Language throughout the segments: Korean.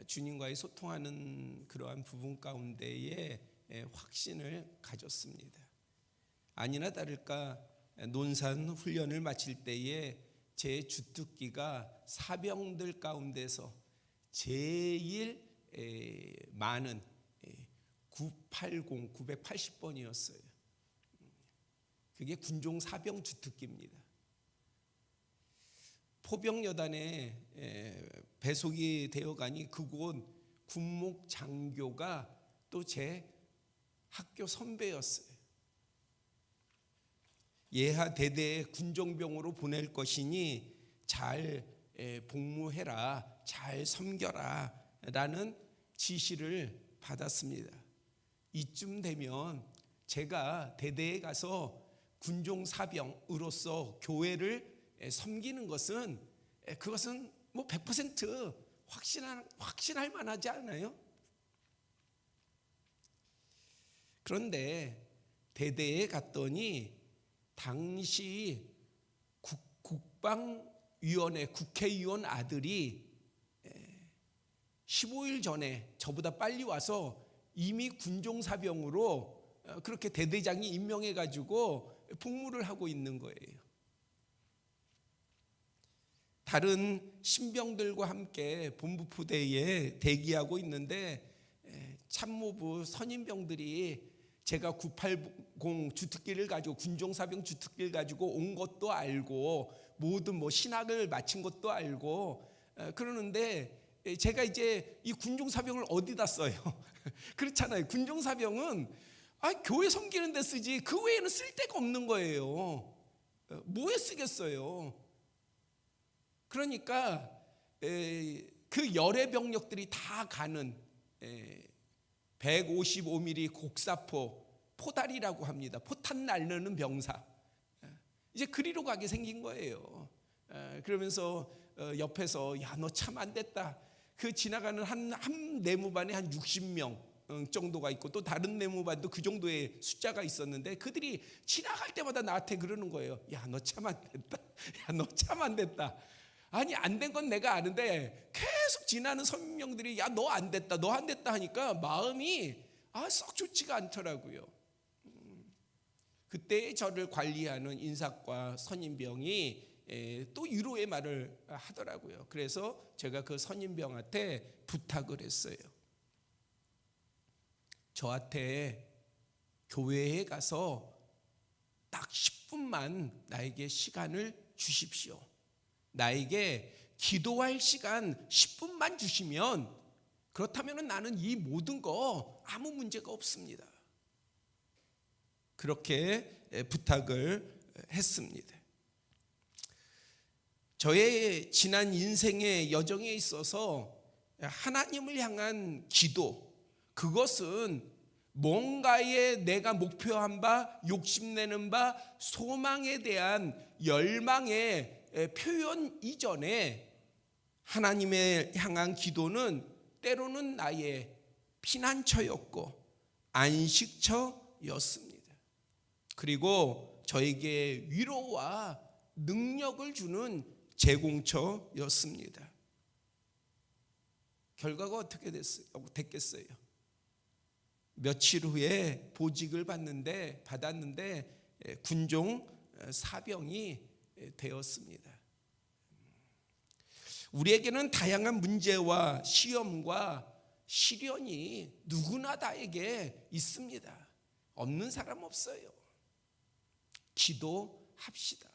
주님과의 소통하는 그러한 부분 가운데에 확신을 가졌습니다. 아니나 다를까 논산 훈련을 마칠 때에 제 주특기가 사병들 가운데서 제일 많은 980번이었어요. 그게 군종 사병 주특기입니다. 포병여단에 배속이 되어가니 그곳 군목 장교가 또 제 학교 선배였어요. 예하 대대에 군종병으로 보낼 것이니 잘 복무해라, 잘 섬겨라 라는 지시를 받았습니다. 이쯤 되면 제가 대대에 가서 군종사병으로서 교회를 섬기는 것은 그것은 뭐 100% 확신할 만하지 않아요? 그런데 대대에 갔더니 당시 국방위원회 국회의원 아들이 15일 전에 저보다 빨리 와서 이미 군종사병으로 그렇게 대대장이 임명해 가지고 복무를 하고 있는 거예요. 다른 신병들과 함께 본부부대에 대기하고 있는데 참모부 선임병들이 제가 980 주특기를 가지고 군종사병 주특기를 가지고 온 것도 알고 모든 신학을 마친 것도 알고 그러는데 제가 이제 이 군종사병을 어디다 써요? 그렇잖아요. 군종사병은 교회 섬기는 데 쓰지 그 외에는 쓸 데가 없는 거예요. 뭐에 쓰겠어요? 그러니까 그 열의 병력들이 다 가는 155mm 곡사포 포달이라고 합니다. 포탄 날르는 병사. 이제 그리로 가게 생긴 거예요. 그러면서 옆에서 야, 너 참 안 됐다. 그 지나가는 한 내무반에 한 60명 정도가 있고 또 다른 내무반도 그 정도의 숫자가 있었는데 그들이 지나갈 때마다 나한테 그러는 거예요. 야, 너 참 안 됐다. 야, 너 참 안 됐다. 아니, 안 된 건 내가 아는데 계속 지나는 선임병들이 야, 너 안 됐다, 너 안 됐다 하니까 마음이 썩 좋지가 않더라고요. 그때 저를 관리하는 인사과 선임병이 또 위로의 말을 하더라고요. 그래서 제가 그 선임병한테 부탁을 했어요. 저한테 교회에 가서 딱 10분만 나에게 시간을 주십시오. 나에게 기도할 시간 10분만 주시면 그렇다면 나는 이 모든 거 아무 문제가 없습니다. 그렇게 부탁을 했습니다. 저의 지난 인생의 여정에 있어서 하나님을 향한 기도, 그것은 뭔가에 내가 목표한 바, 욕심내는 바, 소망에 대한 열망의 표현 이전에 하나님을 향한 기도는 때로는 나의 피난처였고 안식처였습니다. 그리고 저에게 위로와 능력을 주는 제공처였습니다. 결과가 어떻게 됐겠어요? 며칠 후에 보직을 받았는데 군종 사병이 되었습니다. 우리에게는 다양한 문제와 시험과 시련이 누구나 다에게 있습니다. 없는 사람 없어요. 기도합시다.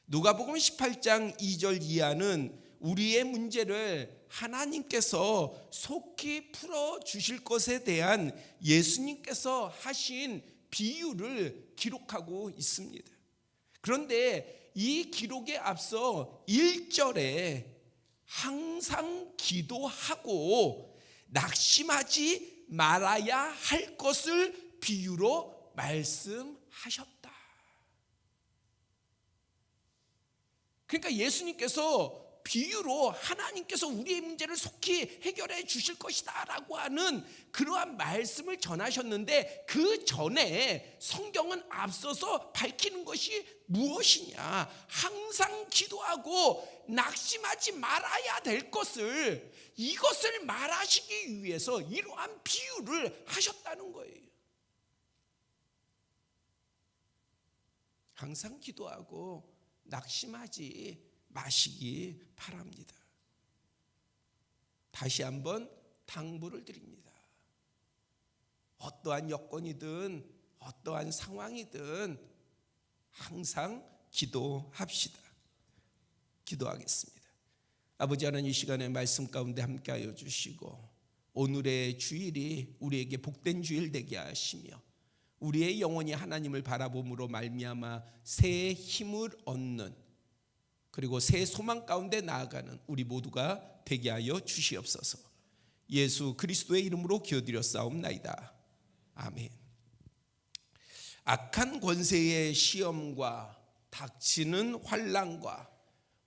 누가복음 18장 2절 이하는 우리의 문제를 하나님께서 속히 풀어주실 것에 대한 예수님께서 하신 비유를 기록하고 있습니다. 그런데 이 기록에 앞서 1절에 항상 기도하고 낙심하지 말아야 할 것을 비유로 말씀하셨다. 그러니까 예수님께서 비유로 하나님께서 우리의 문제를 속히 해결해 주실 것이다 라고 하는 그러한 말씀을 전하셨는데, 그 전에 성경은 앞서서 밝히는 것이 무엇이냐, 항상 기도하고 낙심하지 말아야 될 것을, 이것을 말하시기 위해서 이러한 비유를 하셨다는 거예요. 항상 기도하고 낙심하지 마시기 바랍니다. 다시 한번 당부를 드립니다. 어떠한 여건이든 어떠한 상황이든 항상 기도합시다. 기도하겠습니다. 아버지 하나님, 이 시간에 말씀 가운데 함께하여 주시고 오늘의 주일이 우리에게 복된 주일 되게 하시며 우리의 영혼이 하나님을 바라봄으로 말미암아 새 힘을 얻는, 그리고 새 소망 가운데 나아가는 우리 모두가 되게 하여 주시옵소서. 예수 그리스도의 이름으로 기도드렸사옵나이다. 아멘. 악한 권세의 시험과 닥치는 환난과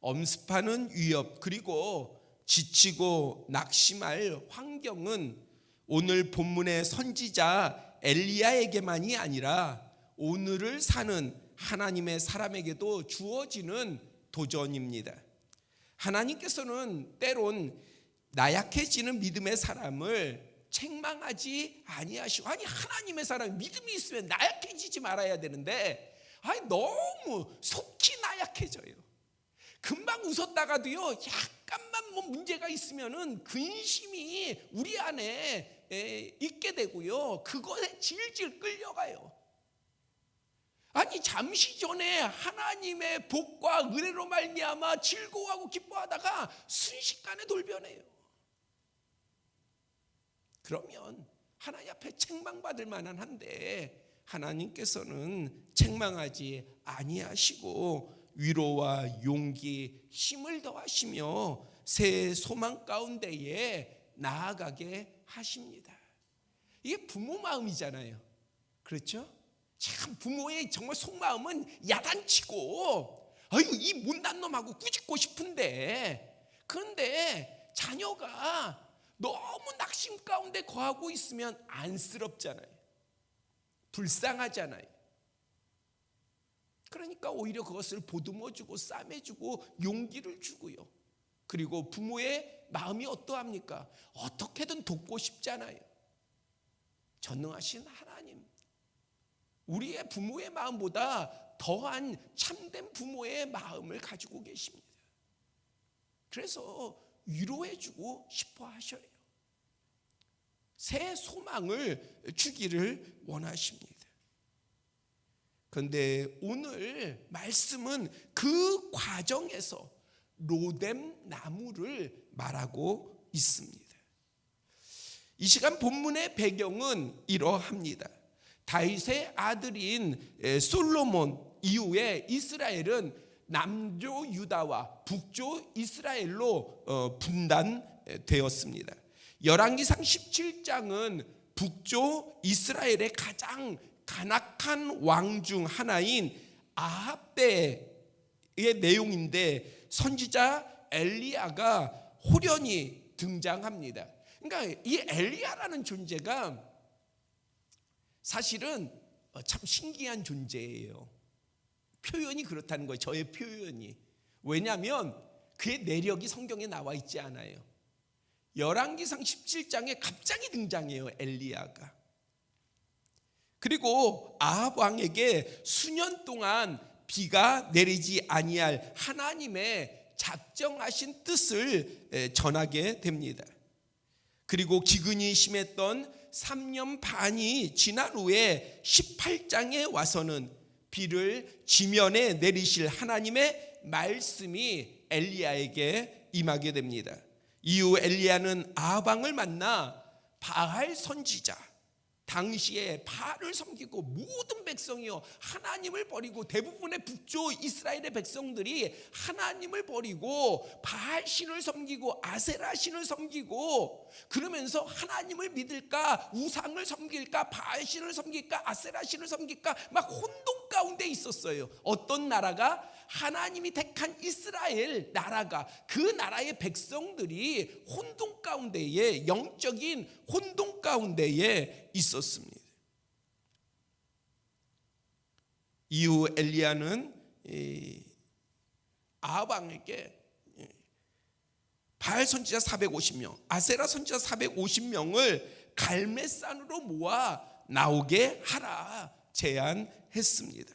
엄습하는 위협, 그리고 지치고 낙심할 환경은 오늘 본문의 선지자 엘리야에게만이 아니라 오늘을 사는 하나님의 사람에게도 주어지는 도전입니다. 하나님께서는 때론 나약해지는 믿음의 사람을 책망하지 아니하시고, 아니 하나님의 사람 믿음이 있으면 나약해지지 말아야 되는데 너무 속히 나약해져요. 금방 웃었다가도요, 약간만 문제가 있으면은 근심이 우리 안에 있게 되고요, 그것에 질질 끌려가요. 아니 잠시 전에 하나님의 복과 은혜로 말미암아 즐거워하고 기뻐하다가 순식간에 돌변해요. 그러면 하나님 앞에 책망받을 만한 한데 하나님께서는 책망하지 아니하시고 위로와 용기, 힘을 더하시며 새 소망 가운데에 나아가게 하십니다. 이게 부모 마음이잖아요. 그렇죠? 참 부모의 정말 속마음은 야단치고 이 못난 놈하고 꾸짖고 싶은데, 그런데 자녀가 너무 낙심 가운데 거하고 있으면 안쓰럽잖아요. 불쌍하잖아요. 그러니까 오히려 그것을 보듬어주고 싸매주고 용기를 주고요. 그리고 부모의 마음이 어떠합니까? 어떻게든 돕고 싶잖아요. 전능하신 하나님, 우리의 부모의 마음보다 더한 참된 부모의 마음을 가지고 계십니다. 그래서 위로해주고 싶어 하셔요. 새 소망을 주기를 원하십니다. 그런데 오늘 말씀은 그 과정에서 로뎀 나무를 말하고 있습니다. 이 시간 본문의 배경은 이러합니다. 다윗의 아들인 솔로몬 이후에 이스라엘은 남조 유다와 북조 이스라엘로 분단되었습니다. 열왕기상 17장은 북조 이스라엘의 가장 간악한 왕 중 하나인 아합 때의 내용인데 선지자 엘리야가 호련히 등장합니다. 그러니까 이 엘리야라는 존재가 사실은 참 신기한 존재예요. 표현이 그렇다는 거예요. 저의 표현이. 왜냐하면 그의 내력이 성경에 나와 있지 않아요. 열왕기상 17장에 갑자기 등장해요, 엘리야가. 그리고 아합 왕에게 수년 동안 비가 내리지 아니할 하나님의 작정하신 뜻을 전하게 됩니다. 그리고 기근이 심했던 3년 반이 지난 후에 18장에 와서는 비를 지면에 내리실 하나님의 말씀이 엘리야에게 임하게 됩니다. 이후 엘리야는 아합 왕을 만나 바알 선지자, 당시에 바알을 섬기고 모든 백성이요 하나님을 버리고, 대부분의 북조 이스라엘의 백성들이 하나님을 버리고 바알 신을 섬기고 아세라 신을 섬기고, 그러면서 하나님을 믿을까 우상을 섬길까 바알 신을 섬길까 아세라 신을 섬길까 막 혼돈가 가운데 있었어요. 어떤 나라가? 하나님이 택한 이스라엘 나라가, 그 나라의 백성들이 혼돈 가운데에, 영적인 혼돈 가운데에 있었습니다. 이후 엘리야는 아합 왕에게 바알 선지자 450명, 아세라 선지자 450명을 갈멜산으로 모아 나오게 하라 제안했습니다.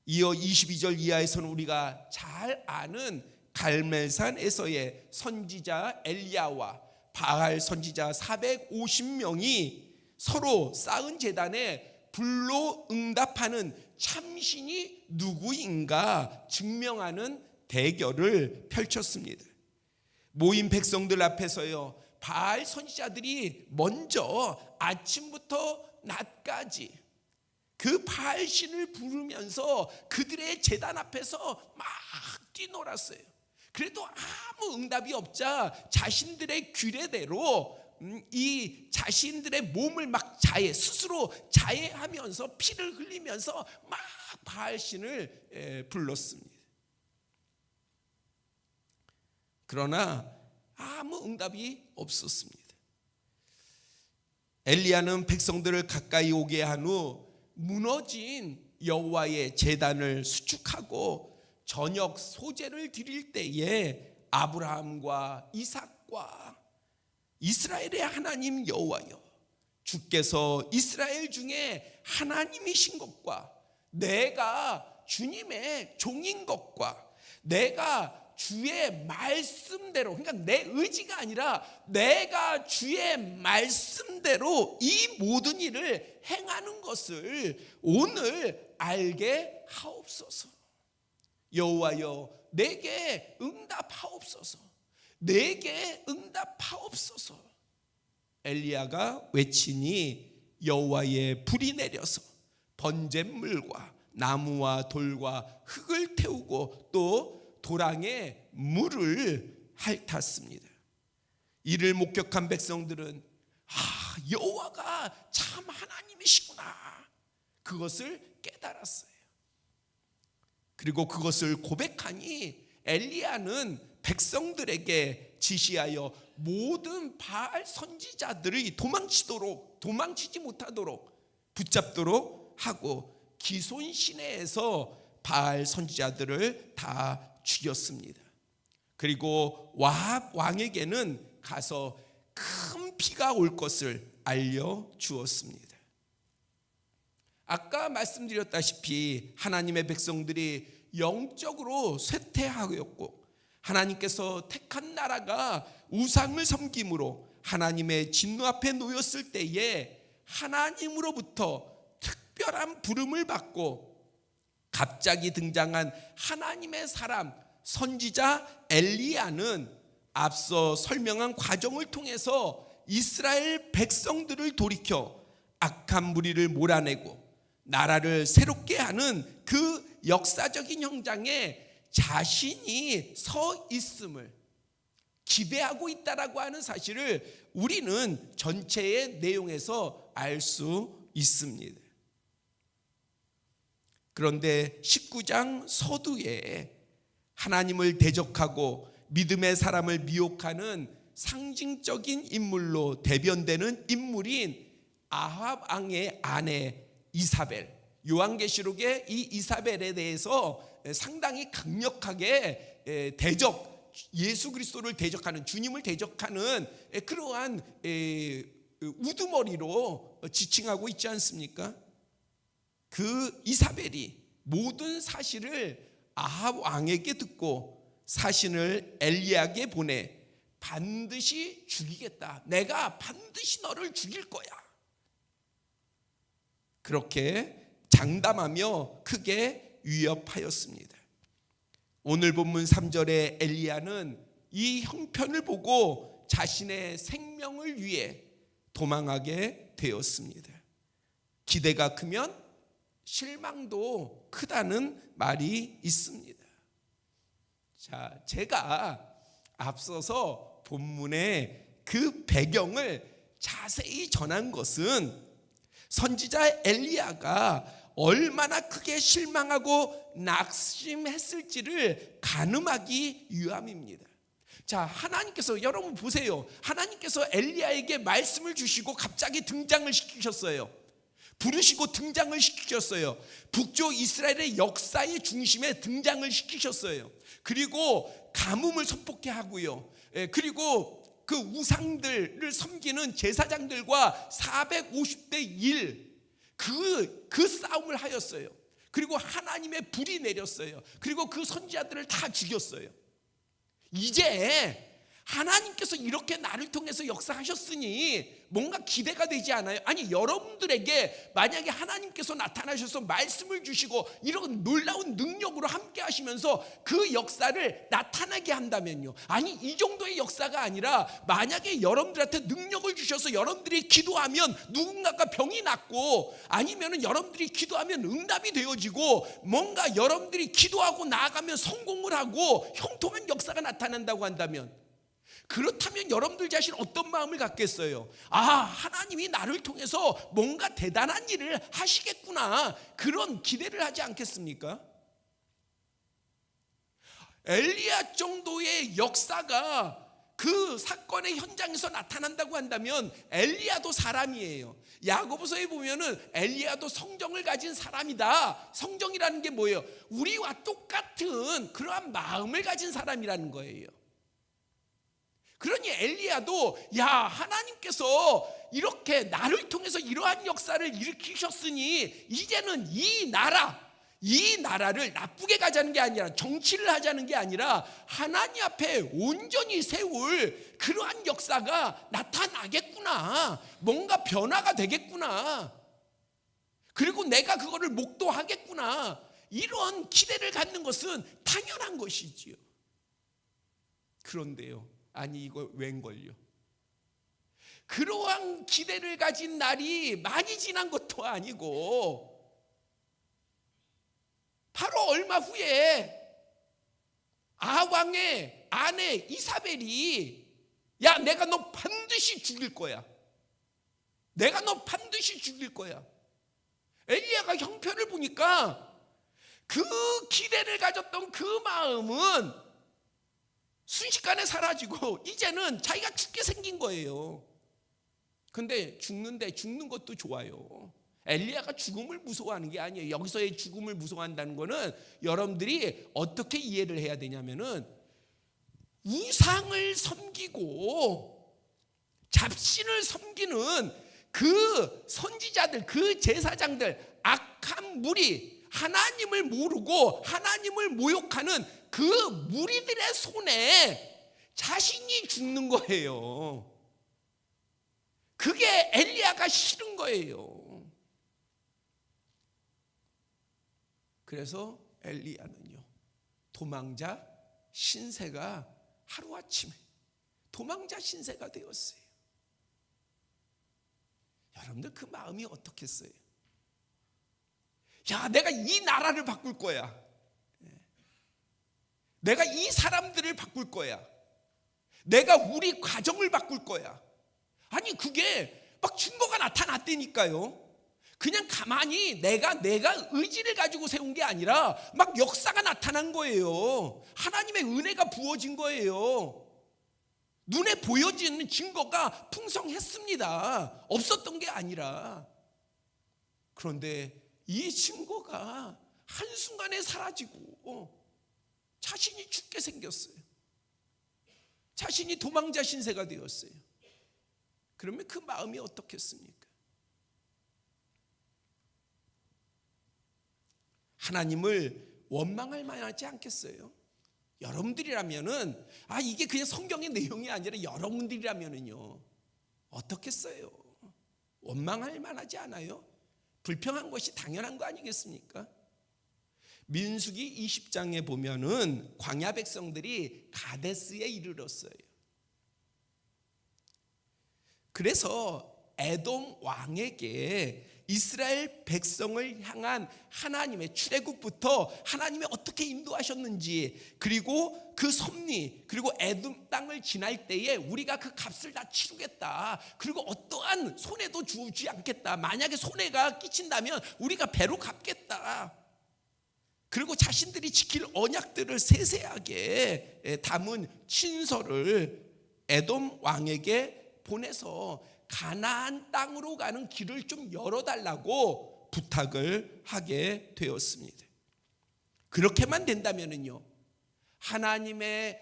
이어 22절 이하에서는 우리가 잘 아는 갈멜산에서의 선지자 엘리야와 바알 선지자 450명이 서로 쌓은 제단에 불로 응답하는 참신이 누구인가 증명하는 대결을 펼쳤습니다. 모인 백성들 앞에서요, 바알 선지자들이 먼저 아침부터 낮까지 그 바알 신을 부르면서 그들의 제단 앞에서 막 뛰놀았어요. 그래도 아무 응답이 없자 자신들의 규례대로 이 자신들의 몸을 막 스스로 자해하면서 피를 흘리면서 막 바알 신을 불렀습니다. 그러나 아무 응답이 없었습니다. 엘리야는 백성들을 가까이 오게 한 후 무너진 여호와의 제단을 수축하고 저녁 소제를 드릴 때에 아브라함과 이삭과 이스라엘의 하나님 여호와여, 주께서 이스라엘 중에 하나님이신 것과 내가 주님의 종인 것과 내가 주의 말씀대로, 그러니까 내 의지가 아니라 내가 주의 말씀대로 이 모든 일을 행하는 것을 오늘 알게 하옵소서. 여호와여, 내게 응답하옵소서. 내게 응답하옵소서. 엘리야가 외치니 여호와의 불이 내려서 번제물과 나무와 돌과 흙을 태우고 또 도랑에 물을 핥았습니다. 이를 목격한 백성들은 여호와가 참 하나님이시구나, 그것을 깨달았어요. 그리고 그것을 고백하니 엘리야는 백성들에게 지시하여 모든 바알 선지자들이 도망치지 못하도록 붙잡도록 하고 기손 시내에서 바알 선지자들을 다 죽였습니다. 그리고 와합 왕에게는 가서 큰 비가 올 것을 알려주었습니다. 아까 말씀드렸다시피 하나님의 백성들이 영적으로 쇠퇴하였고 하나님께서 택한 나라가 우상을 섬김으로 하나님의 진노 앞에 놓였을 때에 하나님으로부터 특별한 부름을 받고 갑자기 등장한 하나님의 사람 선지자 엘리야는 앞서 설명한 과정을 통해서 이스라엘 백성들을 돌이켜 악한 무리를 몰아내고 나라를 새롭게 하는 그 역사적인 현장에 자신이 서 있음을 기대하고 있다라고 하는 사실을 우리는 전체의 내용에서 알 수 있습니다. 그런데 19장 서두에 하나님을 대적하고 믿음의 사람을 미혹하는 상징적인 인물로 대변되는 인물인 아합 왕의 아내 이사벨, 요한계시록의 이 이사벨에 대해서 상당히 강력하게 예수 그리스도를 대적하는, 주님을 대적하는 그러한 우두머리로 지칭하고 있지 않습니까? 그 이사벨이 모든 사실을 아합 왕에게 듣고 사신을 엘리야에게 보내 반드시 죽이겠다, 내가 반드시 너를 죽일 거야, 그렇게 장담하며 크게 위협하였습니다. 오늘 본문 3절에 엘리야는 이 형편을 보고 자신의 생명을 위해 도망하게 되었습니다. 기대가 크면 실망도 크다는 말이 있습니다. 자, 제가 앞서서 본문의 그 배경을 자세히 전한 것은 선지자 엘리야가 얼마나 크게 실망하고 낙심했을지를 가늠하기 위함입니다. 자, 하나님께서 여러분 보세요. 하나님께서 엘리야에게 말씀을 주시고 갑자기 등장을 시키셨어요. 부르시고 등장을 시키셨어요. 북쪽 이스라엘의 역사의 중심에 등장을 시키셨어요. 그리고 가뭄을 선포케 하고요. 그리고 그 우상들을 섬기는 제사장들과 450대 1 그 싸움을 하였어요. 그리고 하나님의 불이 내렸어요. 그리고 그 선지자들을 다 죽였어요. 이제 하나님께서 이렇게 나를 통해서 역사하셨으니 뭔가 기대가 되지 않아요? 아니, 여러분들에게 만약에 하나님께서 나타나셔서 말씀을 주시고 이런 놀라운 능력으로 함께 하시면서 그 역사를 나타나게 한다면요, 아니 이 정도의 역사가 아니라 만약에 여러분들한테 능력을 주셔서 여러분들이 기도하면 누군가가 병이 낫고, 아니면 여러분들이 기도하면 응답이 되어지고, 뭔가 여러분들이 기도하고 나아가면 성공을 하고 형통한 역사가 나타난다고 한다면, 그렇다면 여러분들 자신 어떤 마음을 갖겠어요? 아, 하나님이 나를 통해서 뭔가 대단한 일을 하시겠구나, 그런 기대를 하지 않겠습니까? 엘리야 정도의 역사가 그 사건의 현장에서 나타난다고 한다면 엘리야도 사람이에요. 야고보서에 보면은 엘리야도 성정을 가진 사람이다. 성정이라는 게 뭐예요? 우리와 똑같은 그러한 마음을 가진 사람이라는 거예요. 그러니 엘리야도, 야, 하나님께서 이렇게 나를 통해서 이러한 역사를 일으키셨으니 이제는 이 나라를 나쁘게 가자는 게 아니라, 정치를 하자는 게 아니라 하나님 앞에 온전히 세울 그러한 역사가 나타나겠구나, 뭔가 변화가 되겠구나, 그리고 내가 그거를 목도하겠구나, 이런 기대를 갖는 것은 당연한 것이지요. 그런데요, 아니 이거 웬걸요? 그러한 기대를 가진 날이 많이 지난 것도 아니고, 바로 얼마 후에 아왕의 아내 이사벨이, 야, 내가 너 반드시 죽일 거야, 내가 너 반드시 죽일 거야. 엘리야가 형편을 보니까 그 기대를 가졌던 그 마음은 순식간에 사라지고 이제는 자기가 죽게 생긴 거예요. 근데 죽는 것도 좋아요. 엘리야가 죽음을 무서워하는 게 아니에요. 여기서의 죽음을 무서워한다는 거는 여러분들이 어떻게 이해를 해야 되냐면은, 우상을 섬기고 잡신을 섬기는 그 선지자들, 그 제사장들, 악한 무리, 하나님을 모르고 하나님을 모욕하는 그 무리들의 손에 자신이 죽는 거예요. 그게 엘리야가 싫은 거예요. 그래서 엘리야는요, 도망자 신세가 하루아침에 도망자 신세가 되었어요. 여러분들 그 마음이 어떻겠어요? 야, 내가 이 나라를 바꿀 거야, 내가 이 사람들을 바꿀 거야, 내가 우리 가정을 바꿀 거야. 아니 그게 막 증거가 나타났다니까요. 그냥 가만히 내가 의지를 가지고 세운 게 아니라 막 역사가 나타난 거예요. 하나님의 은혜가 부어진 거예요. 눈에 보여지는 증거가 풍성했습니다. 없었던 게 아니라. 그런데 이 증거가 한순간에 사라지고 자신이 죽게 생겼어요. 자신이 도망자 신세가 되었어요. 그러면 그 마음이 어떻겠습니까? 하나님을 원망할 만하지 않겠어요? 여러분들이라면은, 이게 그냥 성경의 내용이 아니라 여러분들이라면은요, 어떻겠어요? 원망할 만하지 않아요? 불평한 것이 당연한 거 아니겠습니까? 민수기 20장에 보면은 광야 백성들이 가데스에 이르렀어요. 그래서 에돔 왕에게 이스라엘 백성을 향한 하나님의 출애굽부터 하나님이 어떻게 인도하셨는지, 그리고 그 섭리, 그리고 에돔 땅을 지날 때에 우리가 그 값을 다 치르겠다, 그리고 어떠한 손해도 주지 않겠다, 만약에 손해가 끼친다면 우리가 배로 갚겠다, 그리고 자신들이 지킬 언약들을 세세하게 담은 친서를 에돔 왕에게 보내서 가나안 땅으로 가는 길을 좀 열어달라고 부탁을 하게 되었습니다. 그렇게만 된다면요, 하나님의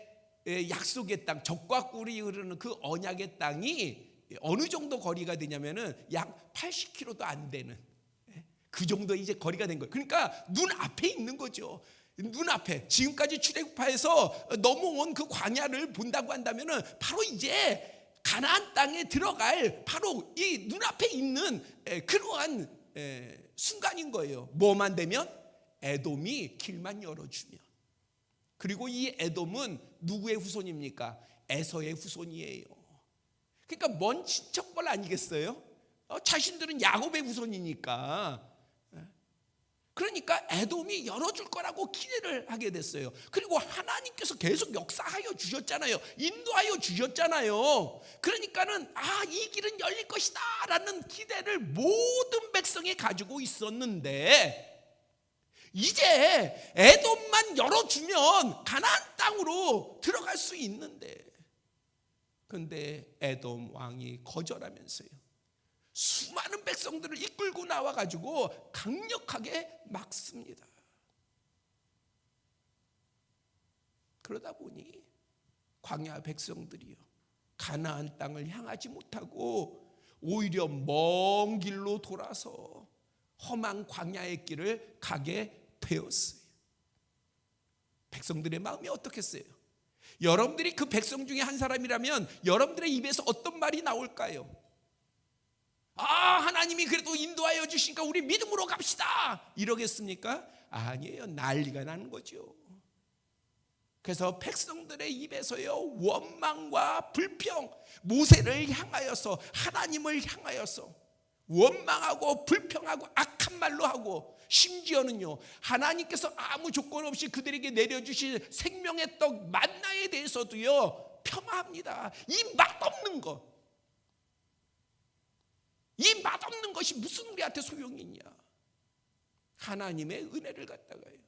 약속의 땅, 젖과 꿀이 흐르는 그 언약의 땅이 어느 정도 거리가 되냐면은 약 80km도 안 되는 그 정도 이제 거리가 된 거예요. 그러니까 눈 앞에 있는 거죠. 눈 앞에 지금까지 출애굽하에서 넘어온 그 광야를 본다고 한다면은 바로 이제 가나안 땅에 들어갈 바로 이 눈앞에 있는 그러한 순간인 거예요. 뭐만 되면? 에돔이 길만 열어주면. 그리고 이 에돔은 누구의 후손입니까? 에서의 후손이에요. 그러니까 먼 친척벌 아니겠어요? 자신들은 야곱의 후손이니까. 그러니까 에돔이 열어줄 거라고 기대를 하게 됐어요. 그리고 하나님께서 계속 역사하여 주셨잖아요. 인도하여 주셨잖아요. 그러니까는 이 길은 열릴 것이다 라는 기대를 모든 백성이 가지고 있었는데, 이제 에돔만 열어주면 가나안 땅으로 들어갈 수 있는데, 그런데 에돔 왕이 거절하면서요, 수많은 백성들을 이끌고 나와가지고 강력하게 막습니다. 그러다 보니 광야 백성들이요, 가나안 땅을 향하지 못하고 오히려 먼 길로 돌아서 험한 광야의 길을 가게 되었어요. 백성들의 마음이 어떻겠어요? 여러분들이 그 백성 중에 한 사람이라면 여러분들의 입에서 어떤 말이 나올까요? 하나님이 그래도 인도하여 주시니까 우리 믿음으로 갑시다, 이러겠습니까? 아니에요. 난리가 나는 거죠. 그래서 백성들의 입에서요, 원망과 불평, 모세를 향하여서, 하나님을 향하여서 원망하고 불평하고 악한 말로 하고, 심지어는요, 하나님께서 아무 조건 없이 그들에게 내려주신 생명의 떡 만나에 대해서도요 폄하합니다. 이 맛없는 것, 이 맛없는 것이 무슨 우리한테 소용이 있냐? 하나님의 은혜를 갖다가요.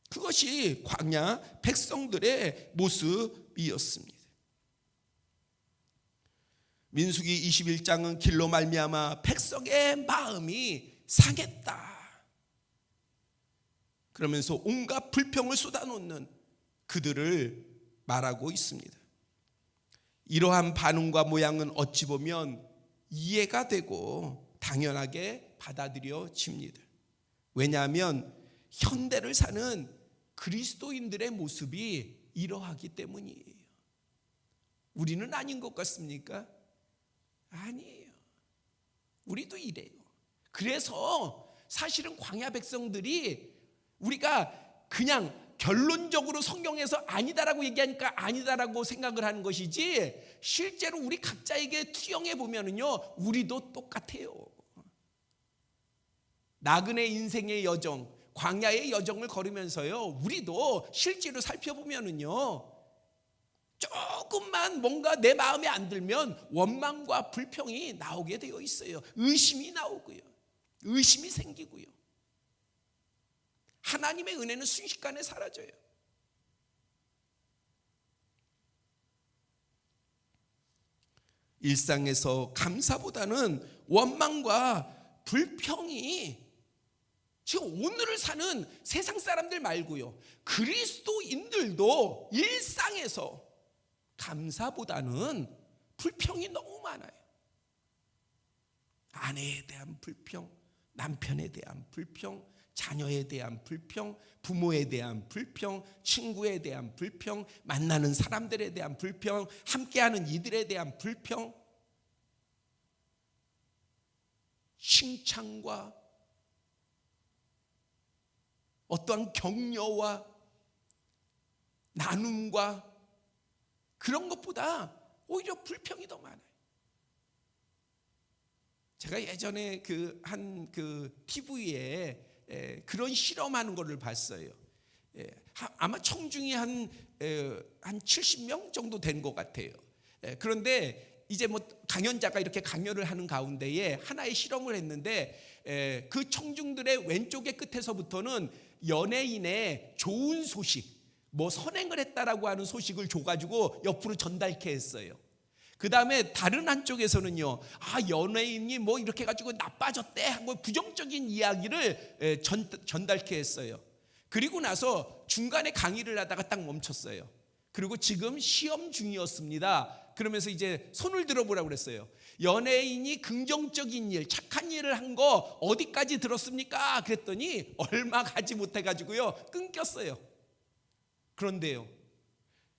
그것이 광야 백성들의 모습이었습니다. 민수기 21장은 길로 말미암아 백성의 마음이 상했다, 그러면서 온갖 불평을 쏟아놓는 그들을 말하고 있습니다. 이러한 반응과 모양은 어찌 보면 이해가 되고 당연하게 받아들여집니다. 왜냐하면 현대를 사는 그리스도인들의 모습이 이러하기 때문이에요. 우리는 아닌 것 같습니까? 아니에요. 우리도 이래요. 그래서 사실은 광야 백성들이 우리가 그냥 결론적으로 성경에서 아니다라고 얘기하니까 아니다라고 생각을 하는 것이지, 실제로 우리 각자에게 투영해 보면은요, 우리도 똑같아요. 나그네 인생의 여정, 광야의 여정을 걸으면서요, 우리도 실제로 살펴보면은요, 조금만 뭔가 내 마음에 안 들면 원망과 불평이 나오게 되어 있어요. 의심이 나오고요, 의심이 생기고요. 하나님의 은혜는 순식간에 사라져요. 일상에서 감사보다는 원망과 불평이, 지금 오늘을 사는 세상 사람들 말고요, 그리스도인들도 일상에서 감사보다는 불평이 너무 많아요. 아내에 대한 불평, 남편에 대한 불평, 자녀에 대한 불평, 부모에 대한 불평, 친구에 대한 불평, 만나는 사람들에 대한 불평, 함께하는 이들에 대한 불평, 칭찬과 어떠한 격려와 나눔과 그런 것보다 오히려 불평이 더 많아요. 제가 예전에 한 TV에 그런 실험하는 거를 봤어요. 아마 청중이 한 70명 정도 된 것 같아요. 그런데 이제 뭐 강연자가 이렇게 강연을 하는 가운데에 하나의 실험을 했는데, 그 청중들의 왼쪽의 끝에서부터는 연예인의 좋은 소식, 뭐 선행을 했다라고 하는 소식을 줘가지고 옆으로 전달케 했어요. 그 다음에 다른 한쪽에서는요, 연예인이 뭐 이렇게 해가지고 나빠졌대 하고 부정적인 이야기를 전달케 했어요. 그리고 나서 중간에 강의를 하다가 딱 멈췄어요. 그리고 지금 시험 중이었습니다. 그러면서 이제 손을 들어보라고 그랬어요. 연예인이 긍정적인 일, 착한 일을 한 거 어디까지 들었습니까? 그랬더니 얼마 가지 못해가지고요, 끊겼어요. 그런데요,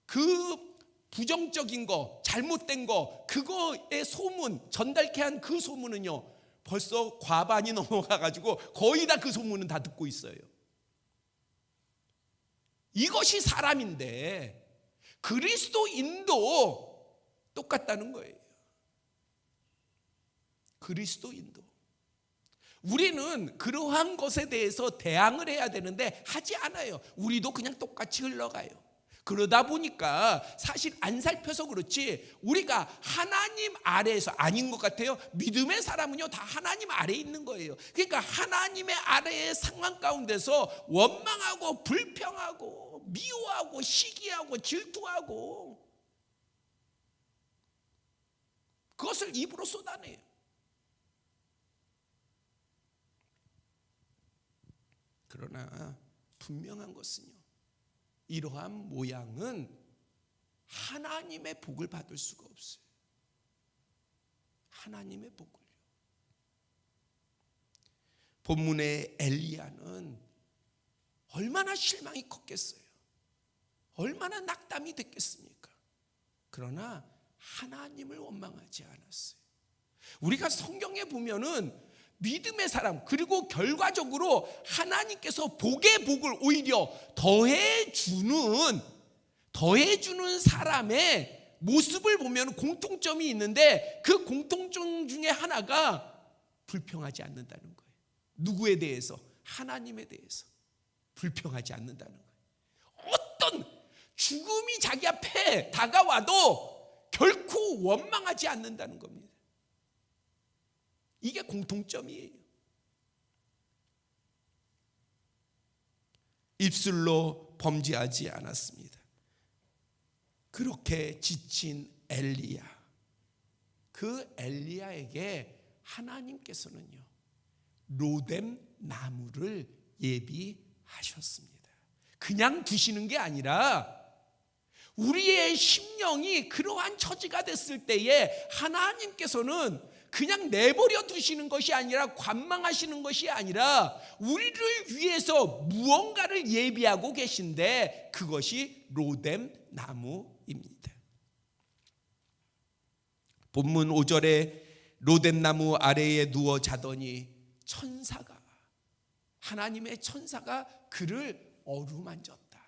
그 부정적인 거, 잘못된 거, 그거의 소문, 전달케 한 그 소문은요, 벌써 과반이 넘어가가지고 거의 다 그 소문은 다 듣고 있어요. 이것이 사람인데 그리스도인도 똑같다는 거예요. 그리스도인도. 우리는 그러한 것에 대해서 대항을 해야 되는데 하지 않아요. 우리도 그냥 똑같이 흘러가요. 그러다 보니까 사실 안 살펴서 그렇지, 우리가 하나님 아래에서, 아닌 것 같아요. 믿음의 사람은요 다 하나님 아래에 있는 거예요. 그러니까 하나님의 아래의 상황 가운데서 원망하고 불평하고 미워하고 시기하고 질투하고 그것을 입으로 쏟아내요. 그러나 분명한 것은요, 이러한 모양은 하나님의 복을 받을 수가 없어요. 하나님의 복을요. 본문의 엘리야는 얼마나 실망이 컸겠어요. 얼마나 낙담이 됐겠습니까? 그러나 하나님을 원망하지 않았어요. 우리가 성경에 보면은 믿음의 사람, 그리고 결과적으로 하나님께서 복의 복을 오히려 더해주는 사람의 모습을 보면 공통점이 있는데, 그 공통점 중에 하나가 불평하지 않는다는 거예요. 누구에 대해서? 하나님에 대해서 불평하지 않는다는 거예요. 어떤 죽음이 자기 앞에 다가와도 결코 원망하지 않는다는 겁니다. 이게 공통점이에요. 입술로 범죄하지 않았습니다. 그렇게 지친 엘리야, 그 엘리야에게 하나님께서는요 로뎀 나무를 예비하셨습니다. 그냥 두시는 게 아니라 우리의 심령이 그러한 처지가 됐을 때에 하나님께서는 그냥 내버려 두시는 것이 아니라, 관망하시는 것이 아니라 우리를 위해서 무언가를 예비하고 계신데, 그것이 로뎀 나무입니다. 본문 5절에 로뎀 나무 아래에 누워 자더니 하나님의 천사가 그를 어루만졌다.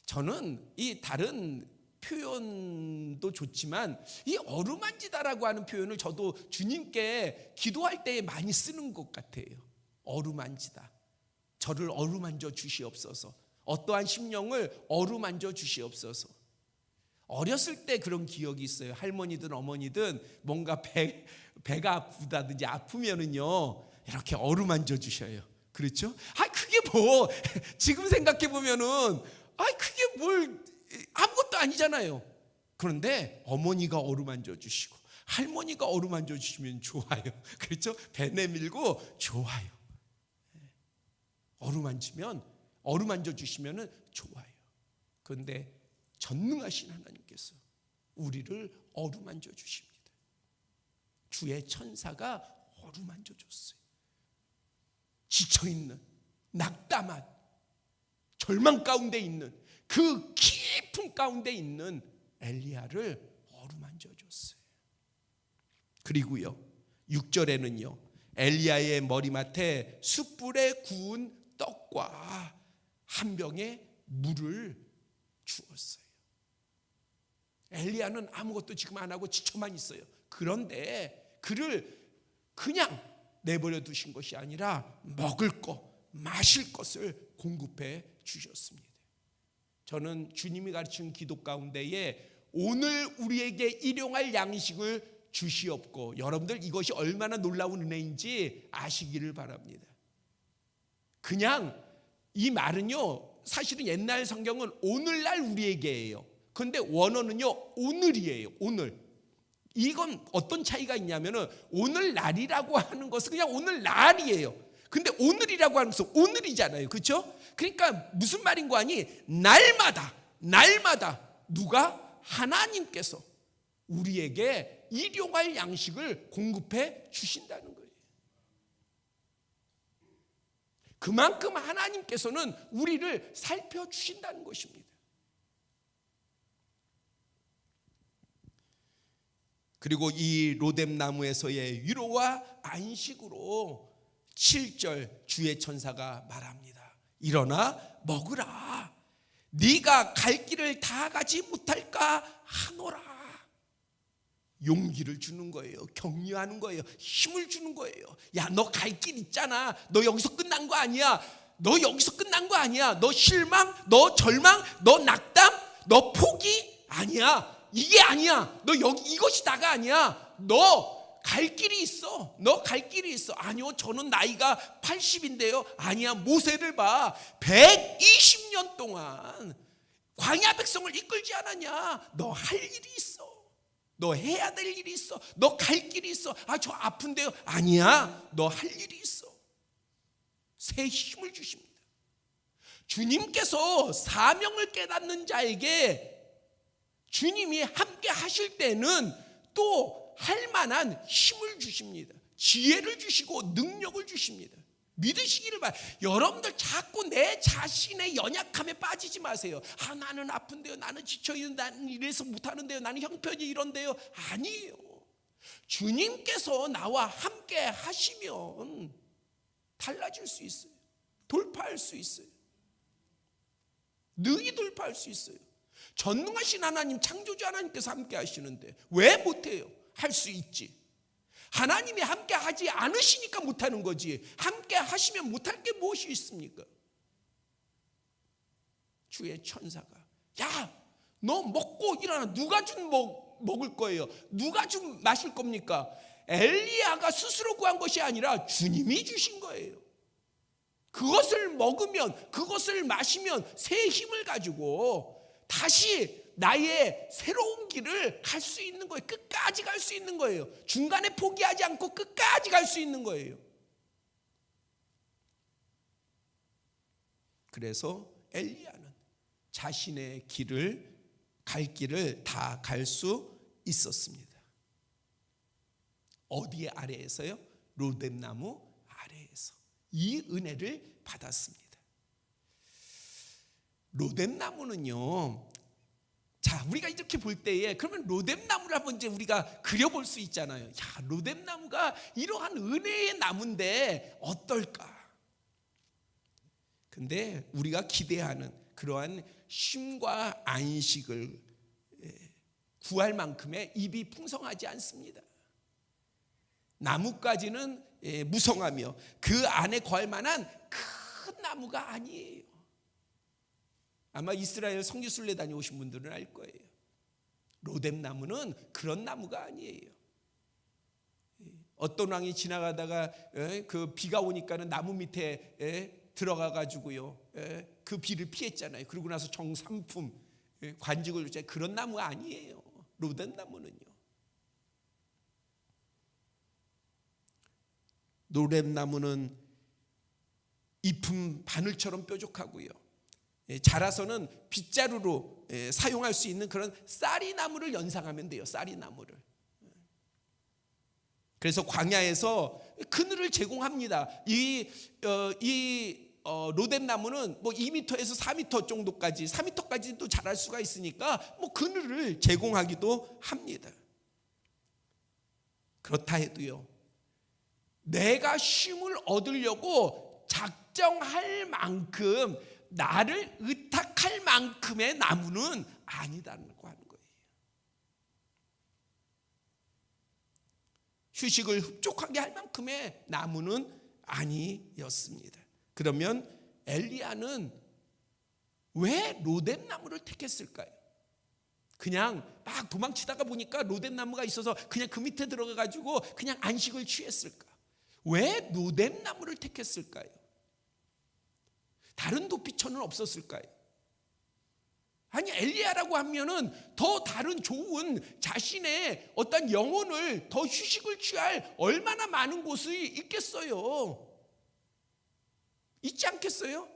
저는 이 다른 표현도 좋지만 이 어루만지다라고 하는 표현을 저도 주님께 기도할 때에 많이 쓰는 것 같아요. 어루만지다. 저를 어루만져 주시옵소서. 어떠한 심령을 어루만져 주시옵소서. 어렸을 때 그런 기억이 있어요. 할머니든 어머니든 뭔가 배가 아프다든지 아프면은요 이렇게 어루만져 주셔요. 그렇죠? 그게 뭐 지금 생각해 보면은 그게 뭘 아무것도 아니잖아요. 그런데 어머니가 어루만져 주시고 할머니가 어루만져 주시면 좋아요. 그렇죠? 배 내밀고 좋아요. 어루만져 주시면 좋아요. 그런데 전능하신 하나님께서 우리를 어루만져 주십니다. 주의 천사가 어루만져 줬어요. 지쳐있는, 낙담한, 절망 가운데 있는, 그 깊은 가운데 있는 엘리야를 어루만져 줬어요. 그리고요 6절에는요 엘리야의 머리맡에 숯불에 구운 떡과 한 병의 물을 주었어요. 엘리야는 아무것도 지금 안 하고 지쳐만 있어요. 그런데 그를 그냥 내버려 두신 것이 아니라 먹을 것, 마실 것을 공급해 주셨습니다. 저는 주님이 가르친 기도 가운데에 오늘 우리에게 일용할 양식을 주시옵고, 여러분들 이것이 얼마나 놀라운 은혜인지 아시기를 바랍니다. 그냥 이 말은요, 사실은 옛날 성경은 오늘날 우리에게예요. 그런데 원어는요, 오늘이에요. 오늘. 이건 어떤 차이가 있냐면은 오늘날이라고 하는 것은 그냥 오늘날이에요. 근데 오늘이라고 하는 것은 오늘이잖아요. 그렇죠? 그러니까 무슨 말인 거 아니? 날마다 누가? 하나님께서 우리에게 일용할 양식을 공급해 주신다는 거예요. 그만큼 하나님께서는 우리를 살펴주신다는 것입니다. 그리고 이 로뎀나무에서의 위로와 안식으로 7절 주의 천사가 말합니다. 일어나 먹으라. 네가 갈 길을 다 가지 못할까 하노라. 용기를 주는 거예요. 격려하는 거예요. 힘을 주는 거예요. 야, 너 갈 길 있잖아. 너 여기서 끝난 거 아니야. 너 여기서 끝난 거 아니야. 너 실망, 너 절망, 너 낙담, 너 포기 아니야. 이게 아니야. 너 여기 이것이 다가 아니야. 너 갈 길이 있어. 너 갈 길이 있어. 아니요, 저는 나이가 80인데요. 아니야, 모세를 봐. 120년 동안 광야 백성을 이끌지 않았냐. 너 할 일이 있어. 너 해야 될 일이 있어. 너 갈 길이 있어. 아, 저 아픈데요. 아니야, 너 할 일이 있어. 새 힘을 주십니다. 주님께서 사명을 깨닫는 자에게 주님이 함께 하실 때는 또 할 만한 힘을 주십니다. 지혜를 주시고 능력을 주십니다. 믿으시기를 바랍니다. 여러분들 자꾸 내 자신의 연약함에 빠지지 마세요. 아, 나는 아픈데요. 나는 지쳐있는데, 나는 이래서 못하는데요. 나는 형편이 이런데요. 아니에요. 주님께서 나와 함께 하시면 달라질 수 있어요. 돌파할 수 있어요. 능히 돌파할 수 있어요. 전능하신 하나님, 창조주 하나님께서 함께 하시는데 왜 못해요? 할 수 있지. 하나님이 함께 하지 않으시니까 못하는 거지. 함께 하시면 못할 게 무엇이 있습니까? 주의 천사가, 야, 너 먹고 일어나. 누가 좀 먹을 거예요? 누가 좀 마실 겁니까? 엘리야가 스스로 구한 것이 아니라 주님이 주신 거예요. 그것을 먹으면, 그것을 마시면 새 힘을 가지고 다시 나의 새로운 길을 갈 수 있는 거예요. 끝까지 갈 수 있는 거예요. 중간에 포기하지 않고 끝까지 갈 수 있는 거예요. 그래서 엘리야는 자신의 갈 길을 다 갈 수 있었습니다. 어디의 아래에서요? 로뎀나무 아래에서 이 은혜를 받았습니다. 로뎀나무는요, 자, 우리가 이렇게 볼 때에 그러면 로뎀나무를 한번 이제 우리가 그려볼 수 있잖아요. 야, 로뎀나무가 이러한 은혜의 나무인데 어떨까? 근데 우리가 기대하는 그러한 쉼과 안식을 구할 만큼의 입이 풍성하지 않습니다. 나뭇가지는 무성하며 그 안에 거할 만한 큰 나무가 아니에요. 아마 이스라엘 성지순례 다녀오신 분들은 알 거예요. 로뎀나무는 그런 나무가 아니에요. 어떤 왕이 지나가다가 그 비가 오니까는 나무 밑에 들어가 가지고요, 그 비를 피했잖아요. 그러고 나서 정삼품 관직을 주자. 그런 나무가 아니에요. 로뎀나무는요. 로뎀나무는 잎은 바늘처럼 뾰족하고요, 자라서는 빗자루로 사용할 수 있는 그런 쌀이나무를 연상하면 돼요. 쌀이나무를. 그래서 광야에서 그늘을 제공합니다. 이 로뎀나무는 뭐 2m에서 4m 정도까지, 4m까지도 자랄 수가 있으니까 뭐 그늘을 제공하기도 합니다. 그렇다 해도요, 내가 쉼을 얻으려고 작정할 만큼, 나를 의탁할 만큼의 나무는 아니다라고 하는 거예요. 휴식을 흡족하게 할 만큼의 나무는 아니었습니다. 그러면 엘리야는 왜 로뎀 나무를 택했을까요? 그냥 막 도망치다가 보니까 로뎀 나무가 있어서 그냥 그 밑에 들어가 가지고 그냥 안식을 취했을까? 왜 로뎀 나무를 택했을까요? 다른 도피처는 없었을까요? 아니, 엘리야라고 하면은 더 다른 좋은 자신의 어떤 영혼을 더 휴식을 취할 얼마나 많은 곳이 있겠어요? 있지 않겠어요?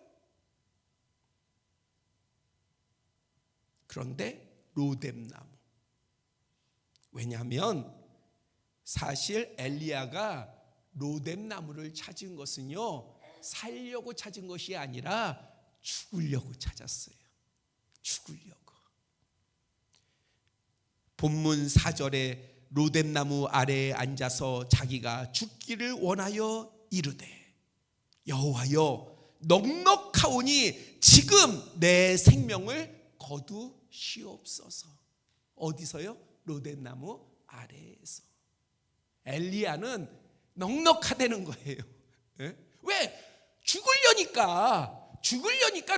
그런데 로뎀 나무. 왜냐하면 사실 엘리야가 로뎀 나무를 찾은 것은요, 살려고 찾은 것이 아니라 죽으려고 찾았어요. 죽으려고. 본문 4절에 로뎀 나무 아래에 앉아서 자기가 죽기를 원하여 이르되 여호와여 넉넉하오니 지금 내 생명을 거두시옵소서. 어디서요? 로뎀 나무 아래에서. 엘리야는 넉넉하다는 거예요. 왜? 죽으려니까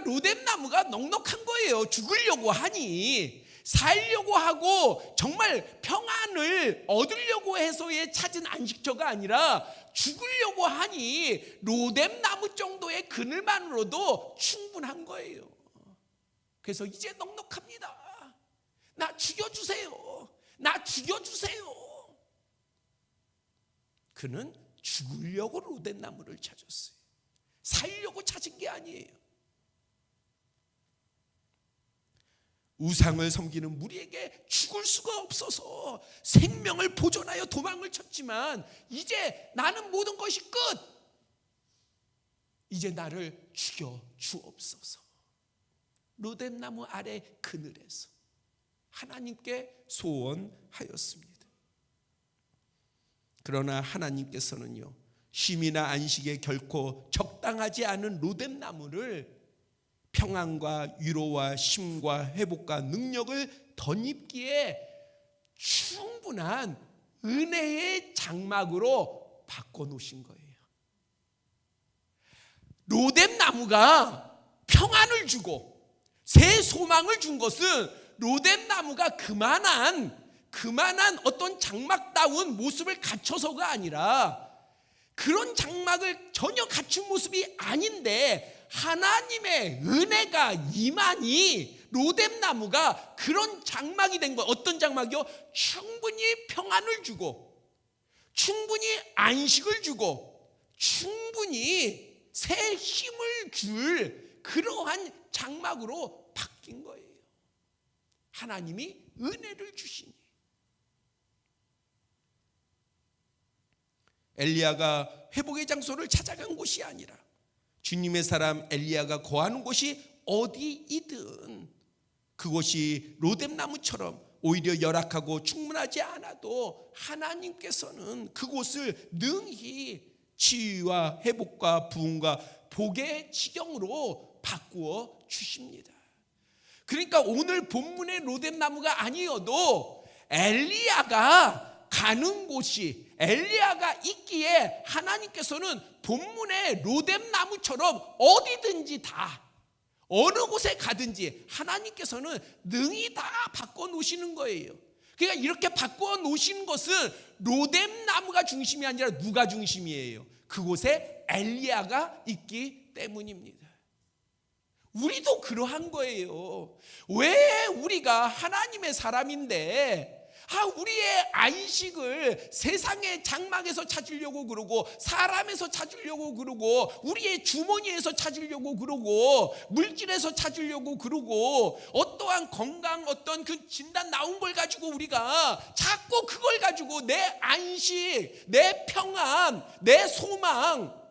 로뎀 나무가 넉넉한 거예요. 죽으려고 하니, 살려고 하고 정말 평안을 얻으려고 해서의 찾은 안식처가 아니라 죽으려고 하니 로뎀 나무 정도의 그늘만으로도 충분한 거예요. 그래서 이제 넉넉합니다. 나 죽여주세요. 나 죽여주세요. 그는 죽으려고 로뎀 나무를 찾았어요. 살려고 찾은 게 아니에요. 우상을 섬기는 무리에게 죽을 수가 없어서 생명을 보존하여 도망을 쳤지만 이제 나는 모든 것이 끝. 이제 나를 죽여 주옵소서. 로뎀 나무 아래 그늘에서 하나님께 소원하였습니다. 그러나 하나님께서는요, 쉼이나 안식에 결코 적당하지 않은 로뎀 나무를 평안과 위로와 쉼과 회복과 능력을 덧입기에 충분한 은혜의 장막으로 바꿔놓으신 거예요. 로뎀 나무가 평안을 주고 새 소망을 준 것은 로뎀 나무가 그만한 어떤 장막다운 모습을 갖춰서가 아니라 그런 장막을 전혀 갖춘 모습이 아닌데 하나님의 은혜가 임하니 로뎀 나무가 그런 장막이 된 거예요. 어떤 장막이요? 충분히 평안을 주고 충분히 안식을 주고 충분히 새 힘을 줄 그러한 장막으로 바뀐 거예요. 하나님이 은혜를 주시니. 엘리야가 회복의 장소를 찾아간 곳이 아니라 주님의 사람 엘리야가 거하는 곳이 어디이든 그곳이 로뎀 나무처럼 오히려 열악하고 충분하지 않아도 하나님께서는 그곳을 능히 치유와 회복과 부흥과 복의 지경으로 바꾸어 주십니다. 그러니까 오늘 본문의 로뎀 나무가 아니어도 엘리야가 가는 곳이, 엘리야가 있기에 하나님께서는 본문의 로뎀 나무처럼 어디든지 다 어느 곳에 가든지 하나님께서는 능히 다 바꿔 놓으시는 거예요. 그러니까 이렇게 바꿔 놓으시는 것은 로뎀 나무가 중심이 아니라 누가 중심이에요? 그곳에 엘리야가 있기 때문입니다. 우리도 그러한 거예요. 왜 우리가 하나님의 사람인데 우리의 안식을 세상의 장막에서 찾으려고 그러고 사람에서 찾으려고 그러고 우리의 주머니에서 찾으려고 그러고 물질에서 찾으려고 그러고 어떠한 건강 어떤 그 진단 나온 걸 가지고 우리가 자꾸 그걸 가지고 내 안식, 내 평안, 내 소망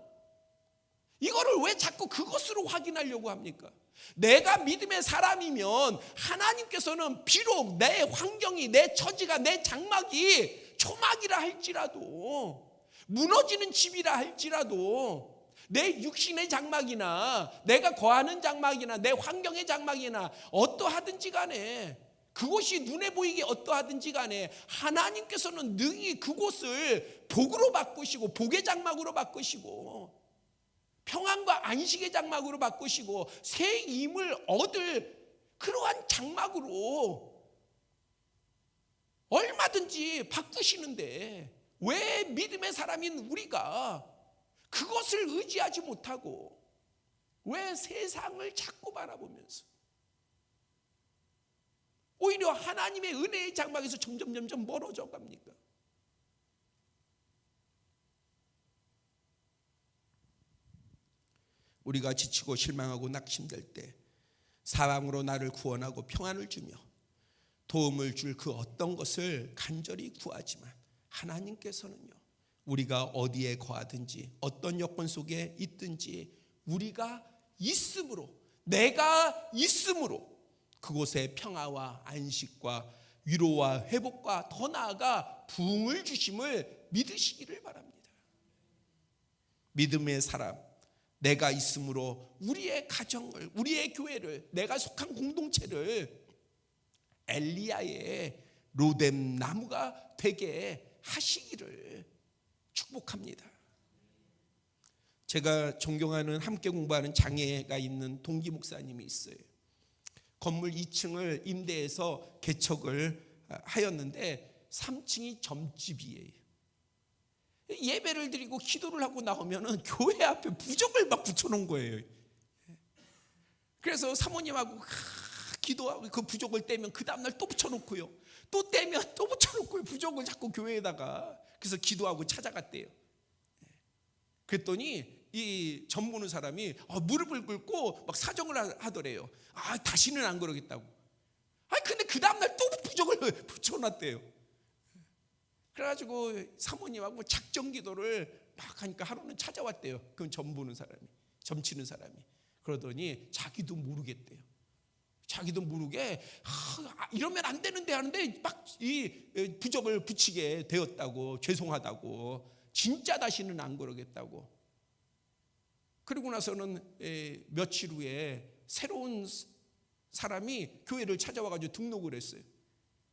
이거를 왜 자꾸 그것으로 확인하려고 합니까? 내가 믿음의 사람이면 하나님께서는 비록 내 환경이, 내 처지가, 내 장막이 초막이라 할지라도 무너지는 집이라 할지라도 내 육신의 장막이나 내가 거하는 장막이나 내 환경의 장막이나 어떠하든지 간에 그곳이 눈에 보이게 어떠하든지 간에 하나님께서는 능히 그곳을 복으로 바꾸시고 복의 장막으로 바꾸시고 평안과 안식의 장막으로 바꾸시고 새 힘을 얻을 그러한 장막으로 얼마든지 바꾸시는데 왜 믿음의 사람인 우리가 그것을 의지하지 못하고 왜 세상을 자꾸 바라보면서 오히려 하나님의 은혜의 장막에서 점점 멀어져 갑니까? 우리가 지치고 실망하고 낙심될 때 사방으로 나를 구원하고 평안을 주며 도움을 줄 그 어떤 것을 간절히 구하지만 하나님께서는요, 우리가 어디에 거하든지 어떤 여건 속에 있든지 우리가 있음으로, 내가 있음으로 그곳에 평화와 안식과 위로와 회복과 더 나아가 부흥을 주심을 믿으시기를 바랍니다. 믿음의 사람, 내가 있음으로 우리의 가정을, 우리의 교회를, 내가 속한 공동체를 엘리야의 로뎀 나무가 되게 하시기를 축복합니다. 제가 존경하는 함께 공부하는 장애가 있는 동기 목사님이 있어요. 건물 2층을 임대해서 개척을 하였는데 3층이 점집이에요. 예배를 드리고 기도를 하고 나오면은 교회 앞에 부적을 막 붙여놓은 거예요. 그래서 사모님하고 기도하고 그 부적을 떼면 그 다음날 또 붙여놓고요, 또 떼면 또 붙여놓고요, 부적을 자꾸 교회에다가. 그래서 기도하고 찾아갔대요. 그랬더니 이 점 보는 사람이 무릎을 꿇고 막 사정을 하더래요. 다시는 안 그러겠다고. 근데 그 다음날 또 부적을 붙여놨대요. 그래가지고 사모님하고 작정 기도를 막 하니까 하루는 찾아왔대요. 그 점 보는 사람이, 점 치는 사람이. 그러더니 자기도 모르겠대요. 자기도 모르게 이러면 안 되는데 하는데 막 이 부적을 붙이게 되었다고, 죄송하다고, 진짜 다시는 안 그러겠다고. 그리고 나서는 며칠 후에 새로운 사람이 교회를 찾아와가지고 등록을 했어요.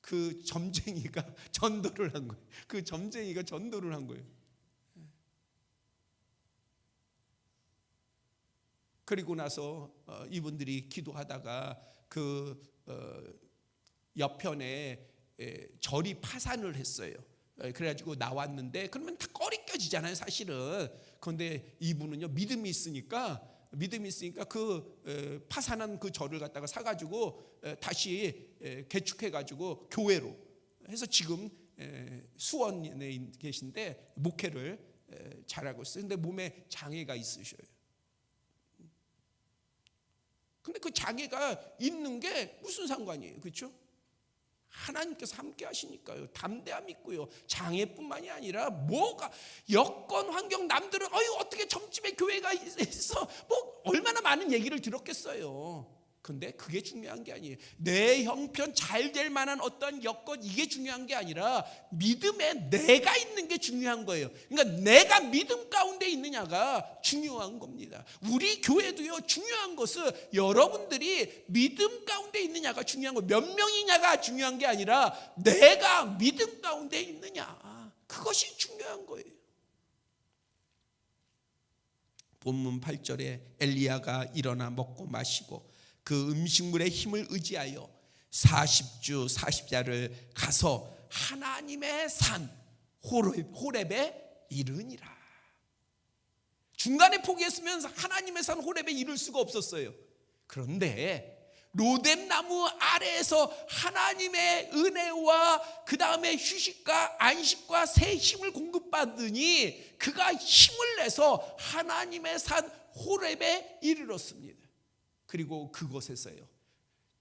그 점쟁이가 전도를 한 거예요. 그 점쟁이가 전도를 한 거예요. 그리고 나서 이분들이 기도하다가 그 옆편에 절이 파산을 했어요. 그래가지고 나왔는데, 그러면 다 꺼리껴지잖아요, 사실은. 그런데 이분은요, 믿음이 있으니까 그 파산한 그 절을 갖다가 사가지고 다시 개축해가지고 교회로 해서 지금 수원에 계신데 목회를 잘하고 있어요. 근데 몸에 장애가 있으셔요. 근데 그 장애가 있는 게 무슨 상관이에요, 그렇죠? 하나님께서 함께 하시니까요. 담대함 있고요. 장애뿐만이 아니라 뭐가 여건 환경, 남들은 어떻게 점집에 교회가 있어, 뭐 얼마나 많은 얘기를 들었겠어요. 근데 그게 중요한 게 아니에요. 내 형편 잘 될 만한 어떤 여건, 이게 중요한 게 아니라 믿음에 내가 있는 게 중요한 거예요. 그러니까 내가 믿음 가운데 있느냐가 중요한 겁니다. 우리 교회도요, 중요한 것은 여러분들이 믿음 가운데 있느냐가 중요한 거예요. 몇 명이냐가 중요한 게 아니라 내가 믿음 가운데 있느냐, 그것이 중요한 거예요. 본문 8절에 엘리야가 일어나 먹고 마시고 그 음식물의 힘을 의지하여 40주 40야를 가서 하나님의 산 호렙에 이르니라. 중간에 포기했으면 하나님의 산 호렙에 이를 수가 없었어요. 그런데 로뎀 나무 아래에서 하나님의 은혜와 그 다음에 휴식과 안식과 새 힘을 공급받으니 그가 힘을 내서 하나님의 산 호렙에 이르렀습니다. 그리고 그곳에서요,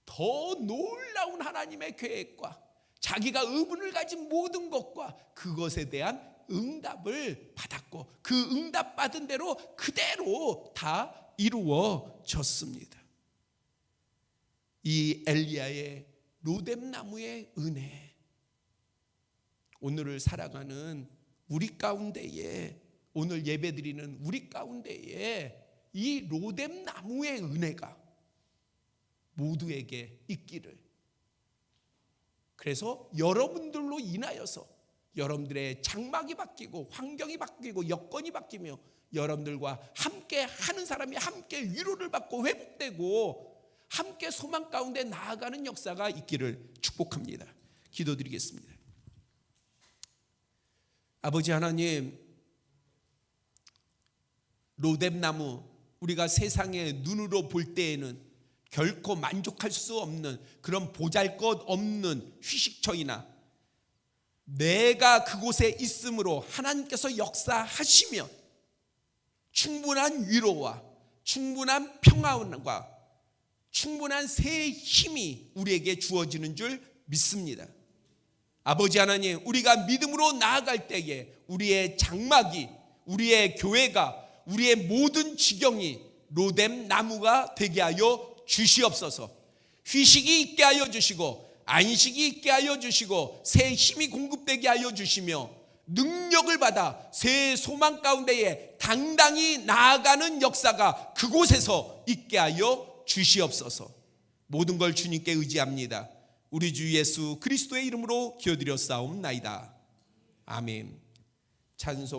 더 놀라운 하나님의 계획과 자기가 의문을 가진 모든 것과 그것에 대한 응답을 받았고 그 응답 받은 대로 그대로 다 이루어졌습니다. 이 엘리야의 로뎀 나무의 은혜, 오늘을 살아가는 우리 가운데에, 오늘 예배드리는 우리 가운데에 이 로뎀 나무의 은혜가 모두에게 있기를 그래서 여러분들로 인하여서 여러분들의 장막이 바뀌고 환경이 바뀌고 여건이 바뀌며 여러분들과 함께 하는 사람이 함께 위로를 받고 회복되고 함께 소망 가운데 나아가는 역사가 있기를 축복합니다. 기도드리겠습니다. 아버지 하나님, 로뎀나무 우리가 세상의 눈으로 볼 때에는 결코 만족할 수 없는 그런 보잘것없는 휴식처이나 내가 그곳에 있음으로 하나님께서 역사하시며 충분한 위로와 충분한 평안과 충분한 새 힘이 우리에게 주어지는 줄 믿습니다. 아버지 하나님, 우리가 믿음으로 나아갈 때에 우리의 장막이, 우리의 교회가, 우리의 모든 지경이 로뎀나무가 되게 하여 주시옵소서. 휴식이 있게 하여 주시고 안식이 있게 하여 주시고 새 힘이 공급되게 하여 주시며 능력을 받아 새 소망 가운데에 당당히 나아가는 역사가 그곳에서 있게 하여 주시옵소서. 모든 걸 주님께 의지합니다. 우리 주 예수 그리스도의 이름으로 기도드렸사옵나이다. 아멘. 찬송.